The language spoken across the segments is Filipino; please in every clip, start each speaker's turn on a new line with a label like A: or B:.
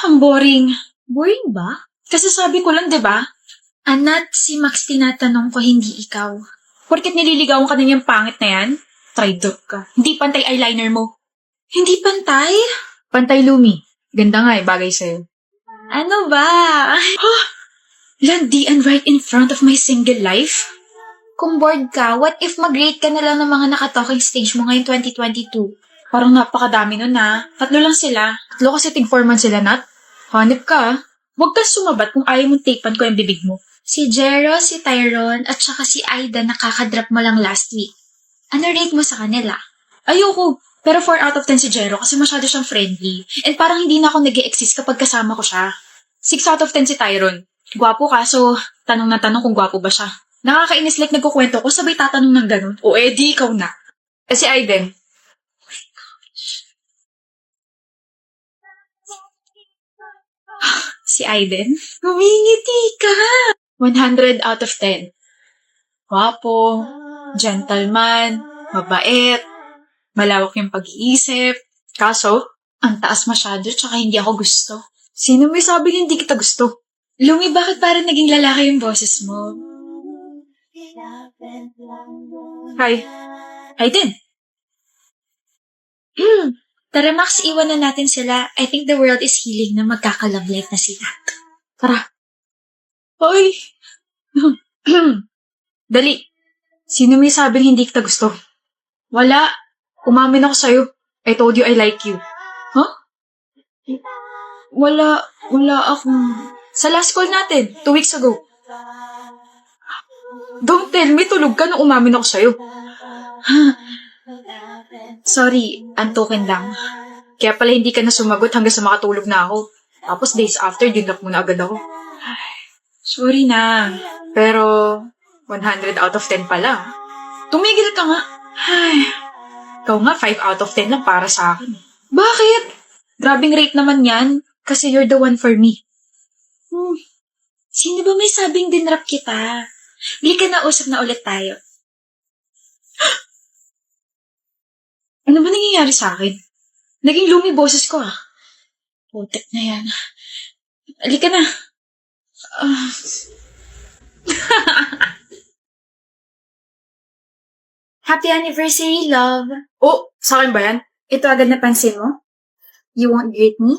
A: Ang boring.
B: Boring ba?
A: Kasi sabi ko lang, di ba?
B: Anat, si Max tinatanong ko, hindi ikaw.
A: Porket nililigawan ka na niyang pangit na yan, traitor ka. Hindi pantay eyeliner mo.
B: Hindi pantay?
A: Pantay Lumi. Ganda nga bagay sa'yo.
B: Ano ba?
A: Landian right in front of my single life?
B: Kung bored ka, what if mag-rate ka na lang ng mga nakatalking stage mo ngayong 2022?
A: Parang napakadami nun ha. 3 lang sila. 3 kasi tig-4 sila, Nat. Hanip ka ha. Huwag ka sumabat kung ayaw mong tapean ko yung bibig mo.
B: Si Jero, si Tyrone, at saka si Aida nakakadrop mo lang last week. Ano rate mo sa kanila?
A: Ayoko. Pero 4 out of 10 si Jero kasi masyado siyang friendly. And parang hindi na ako nag-e-exist kapag kasama ko siya. 6 out of 10 si Tyrone. Gwapo kaso tanong na tanong kung gwapo ba siya. Nakakainis like nagkukwento ko sabay tatanong ng ganun. O di ikaw na. Eh si Aiden. Si Aiden?
B: Humingiti ka!
A: 100 out of 10. Gwapo, gentleman, mabait, malawak yung pag-iisip. Kaso, ang taas masyado tsaka hindi ako gusto. Sino may sabing hindi kita gusto?
B: Lumi, bakit parang naging lalaki yung boses mo?
A: Hi. Aiden.
B: Tara Max, iwan na natin sila. I think the world is healing na magkaka-love life na sila.
A: Tara. Hoy! Dali. Sino may sabing hindi kita gusto? Wala. Umamin ako sa'yo. I told you I like you. Huh? Wala akong... Sa last call natin, 2 weeks ago. Don't tell me, tulog ka nung umamin ako sa'yo. Sorry, antukin lang. Kaya pala hindi ka na sumagot hanggang sa makatulog na ako. Tapos days after, dinlock mo na agad ako. Sorry na. Pero, 100 out of 10 pala. Tumigil ka nga. Ikaw nga, 5 out of 10 lang para sa akin. Bakit? Grabing rate naman yan. Kasi you're the one for me.
B: Sino ba may sabing dinrap kita? Hindi ka nausap na ulit tayo.
A: Ano ba nangyayari sa akin? Naging lumi boses ko ah. Putek na yan. Halika na.
B: Happy anniversary, love!
A: Oh, sa akin ba yan?
B: Ito agad napansin mo? You won't greet me?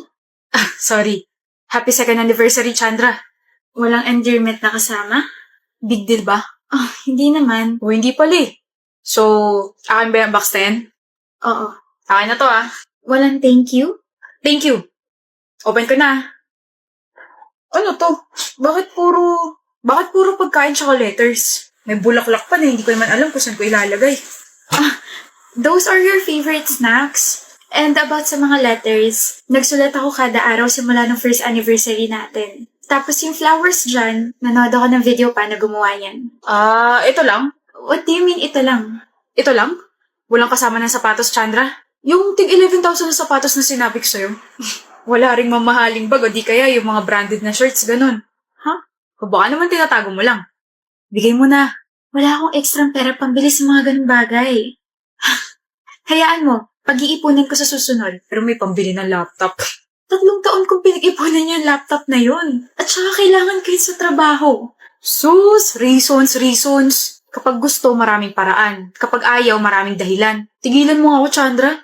A: Sorry. Happy 2nd anniversary, Chandra.
B: Walang endearment na kasama?
A: Big deal ba?
B: Hindi naman.
A: O, hindi pala eh. So, akin ba yung box na yan?
B: Oo.
A: Akin na to ah.
B: Walang thank you?
A: Thank you. Open ko na. Ano to? Bakit puro pagkain tsaka letters? May bulaklak pa na hindi ko naman alam kung saan ko ilalagay.
B: Those are your favorite snacks. And about sa mga letters, nagsulat ako kada araw simula ng first anniversary natin. Tapos yung flowers dyan, nanood ako ng video paano gumawa yan.
A: Ito lang?
B: What do you mean ito lang?
A: Ito lang? Walang kasama ng sapatos, Chandra? Yung tig 11,000 na sapatos na sinabi ko sa'yo. Wala ring mamahaling bag o di kaya yung mga branded na shirts, ganun. O baka naman tinatago mo lang. Bigay mo na.
B: Wala akong extra pera pambili sa mga ganun bagay. Hayaan mo, pag-iipunan ko sa susunod.
A: Pero may pambili ng laptop.
B: 3 taon kong pinag-ipunan yung laptop na yun. At saka kailangan ko yun sa trabaho.
A: Sus, reasons. Kapag gusto, maraming paraan. Kapag ayaw, maraming dahilan. Tigilan mo ako, Chandra.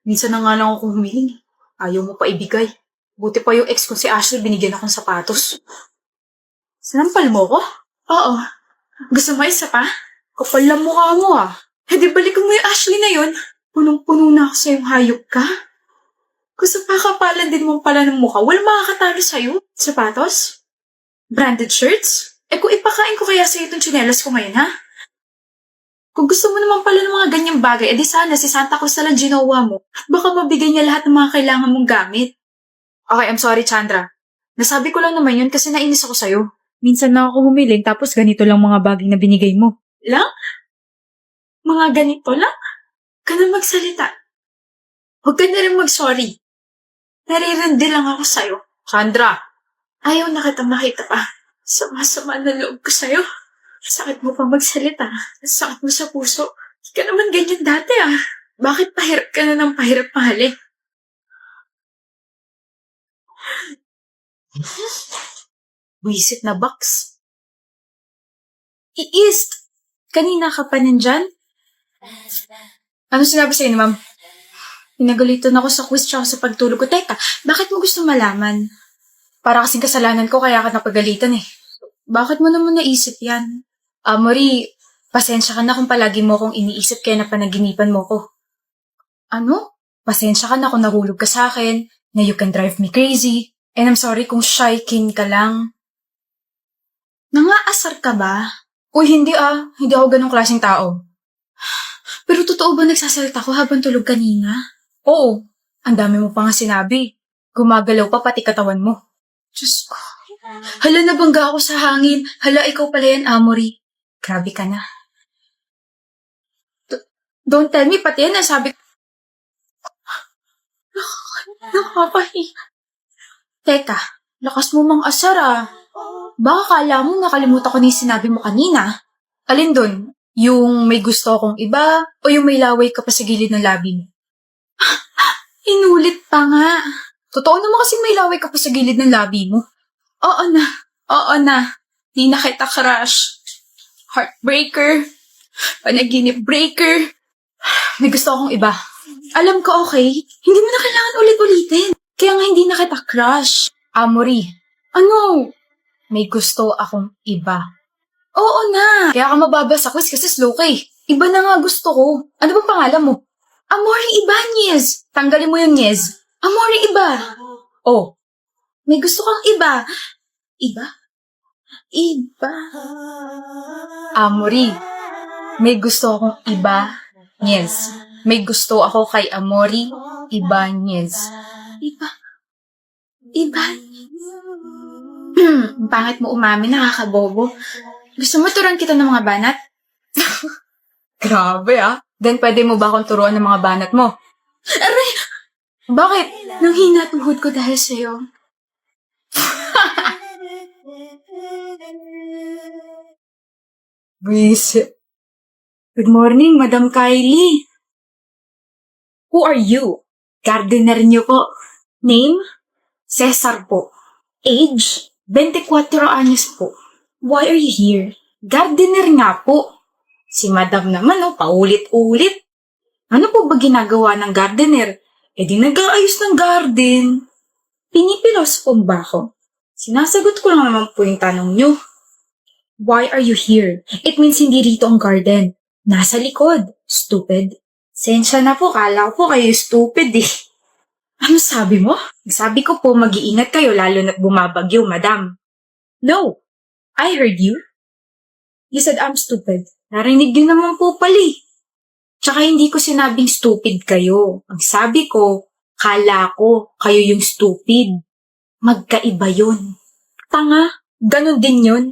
A: Minsan na nga lang ako humiling. Ayaw mo pa ibigay. Buti pa yung ex ko si Ashley, binigyan akong sapatos. Sinampal mo ko?
B: Oo. Gusto mo isa pa?
A: Kapal lang mukha mo ah.
B: Eh di balikan mo yung Ashley na yun. Punong-puno na ako sa'yong hayop ka. Gusto pa kapalan din mo pala ng mukha. Walang makakatalo sa'yo. Sapatos? Branded shirts? Eh kung ipakain ko kaya sa'yo itong tsinelas ko ngayon, ha? Kung gusto mo naman pala ng mga ganyang bagay, edi sana si Santa Cruz na lang ginawa mo. Baka mabigay niya lahat ng mga kailangan mong gamit.
A: Okay, I'm sorry, Chandra. Nasabi ko lang naman yun kasi nainis ako sa'yo. Minsan lang ako humiling tapos ganito lang mga bagay na binigay mo.
B: Lang? Mga ganito lang? Ka na magsalita. Huwag ka na rin mag-sorry. Naririndi lang ako sa'yo.
A: Chandra!
B: Ayaw na kita makita pa. Sama-sama na loob ko sa'yo. Sakit mo pa magsalita. Sakit mo sa puso. Hindi ka naman ganyan dati ah. Bakit pahirap ka na ng pahirap mahalin? Wisit na box. East! Kanina ka pa nandyan? Ano sinabi sa'yo ni ma'am? Pinagalitan ako sa quiz tsaka sa pagtulog ko. Teka, bakit mo gusto malaman? Para kasing kasalanan ko kaya ka napagalitan eh. Bakit mo naman naisip yan? Mori, pasensya ka na kung palagi mo akong iniisip kaya napanaginipan mo ko. Ano? Pasensya ka na kung nahulog ka sa akin, na you can drive me crazy, and I'm sorry kung shy king ka lang. Nangaasar ka ba? Uy, hindi Hindi ako ganong klaseng tao. Pero totoo ba nagsasalita ko habang tulog kanina? Oo. Ang dami mo pa nga sinabi. Gumagalaw pa pati katawan mo. Diyos ko. Hala, nabangga ako sa hangin. Hala, ikaw pala yan, Amory. Grabe ka na. Don't tell me, pati yan nasabi ko. Nakakahiya. Teka, lakas mo mang asar. Baka kala mo nakalimutan ko na yung sinabi mo kanina. Alin dun? Yung may gusto akong iba o yung may laway ka pa sa gilid ng labi mo? Inulit pa nga. Totoo naman kasing may laway ka pa sa gilid ng labi mo. Oo na. Di na kita crush. Heartbreaker. Panaginip breaker. May gusto akong iba. Alam ko, okay? Hindi mo na kailangan ulit-ulitin. Kaya nga hindi na kita crush. Amory. Ano? May gusto akong iba. Oo na. Kaya ka mababa sa quiz kasi slow ka eh. Iba na nga gusto ko. Ano bang pangalan mo? Amory Ibanez. Tanggalin mo yung Nyez. Amory iba. Oh. May gusto kang iba. Iba? Amory. May gusto akong iba. Nyez. May gusto ako kay Amory Ibanez. Iba? Ang pangit mo umamin, nakakabobo. Gusto mo turuan kita ng mga banat? Grabe Then pwede mo ba akong turuan ng mga banat mo? Aray! Bakit? Nanghina tuhod ko dahil sa'yo. Wisit. Good morning, Madam Kylie. Who are you? Gardener niyo po. Name? Cesar po. Age? 24 anyos po. Why are you here? Gardener nga po. Si Madam naman, paulit-ulit. Ano po ba ginagawa ng gardener? Di nag-aayos ng garden. Pinipilos po ba ako? Sinasagot ko lang naman po yung tanong nyo. Why are you here? It means hindi rito ang garden. Nasa likod. Stupid. Sensya na po, kala ko po kayo stupid eh. Ano sabi mo? Sabi ko po mag-iingat kayo lalo na't bumabagyo, Madam. No, I heard you. You said I'm stupid. Narinig yun naman po pali. Tsaka hindi ko sinabing stupid kayo. Ang sabi ko, kala ko kayo yung stupid. Magkaiba yun. Tanga, ganun din yun.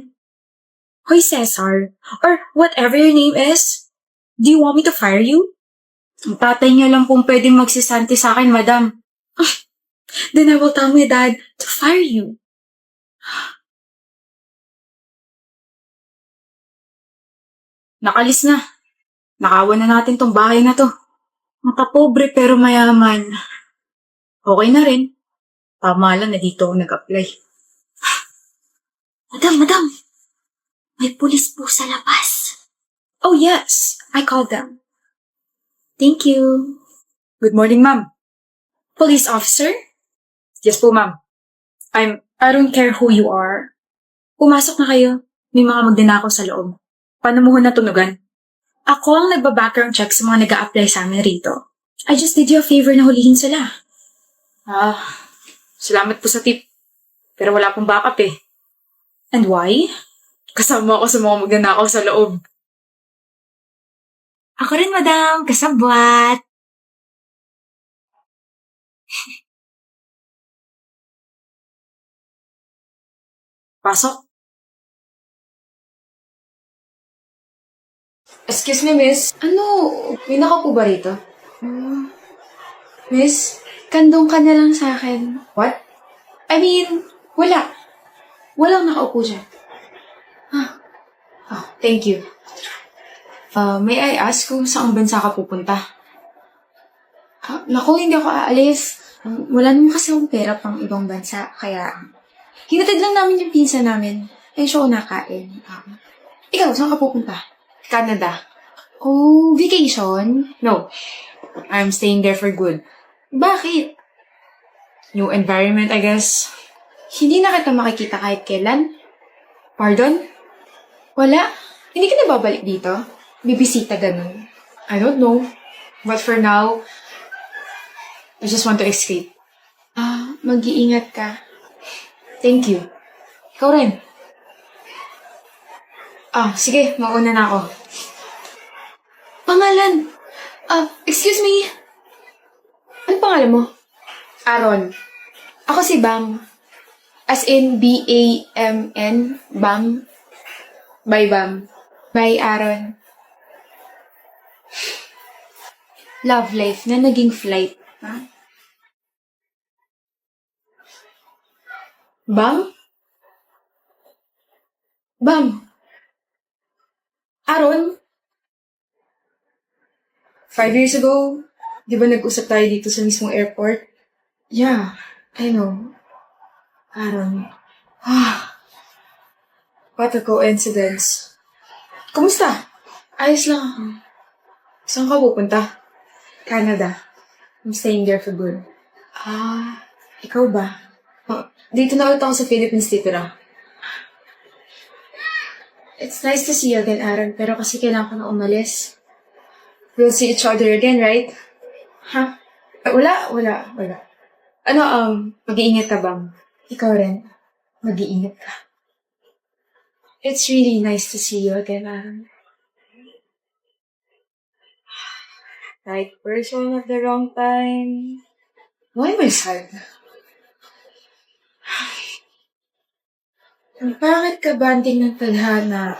B: Hoy Cesar, or whatever your name is, do you want me to fire you? Ang tatay niya lang pong pwedeng magsisanti sa akin, Madam. Then I will tell my dad to fire you. Nakalis na. Nakawan na natin tong bahay na to. Makapobre pero mayaman. Okay na rin. Tama lang na dito ako nag-apply. Madam. May pulis po sa labas. Oh yes, I called them. Thank you. Good morning, ma'am. Police officer? Yes po, ma'am. I don't care who you are. Pumasok na kayo. May mga magnanakaw sa loob. Paano mo natunugan? Ako ang nagba-background check sa mga nag-a-apply sa amin rito. I just did you a favor na hulihin sila. Salamat po sa tip. Pero wala pong backup eh. And why? Kasama ako sa mga magnanakaw sa loob. Ako rin, Madam. Kasabwat. Pasok. Excuse me, miss. May nakaupo ba rito? Miss, kandong ka na lang sa akin. What? I mean, wala. Walang nakaupo dyan. Thank you. May I ask kung saan bansa ka pupunta? Naku, hindi ako aalis. Wala naman kasi akong pera pang ibang bansa, kaya Hinatid lang namin yung pinsa namin. Ayun siya ako nakain. Ikaw, saan ka pupunta?
C: Canada.
B: Oh, vacation?
C: No. I'm staying there for good.
B: Bakit?
C: New environment, I guess.
B: Hindi na kita makikita kahit kailan?
C: Pardon?
B: Wala? Hindi ka na babalik dito? Bibisita ganun?
C: I don't know. But for now, I just want to escape.
B: Mag-iingat ka.
C: Thank you. Ikaw rin. Sige, mauna na ako.
B: Pangalan? Excuse me. Ano pangalan mo?
C: Aaron.
B: Ako si Bam. As in, B-A-M-N. Bam.
C: Bye, Bam.
B: By Aaron. Love life na naging flight. Ha? Bam? Bam? Aaron?
C: 5 years ago, di ba nag-usap tayo dito sa mismong airport?
B: Yeah, I know. Aaron.
C: What a coincidence. Kumusta?
B: Ayos lang ako.
C: Saan ka pupunta? Canada. I'm staying there for good.
B: Ikaw ba?
C: Dito na ulit ako sa Philippines titira.
B: It's nice to see you again, Aaron, pero kasi kailangan ko na umalis.
C: We'll see each other again, right?
B: Ha?
C: Wala. Ano, mag-iingat ka bang?
B: Ikaw rin. Mag-iingat ka. It's really nice to see you again, Aaron.
C: Right person at the wrong time. Why am I sad?
B: Bakit ka banding ng tadhana?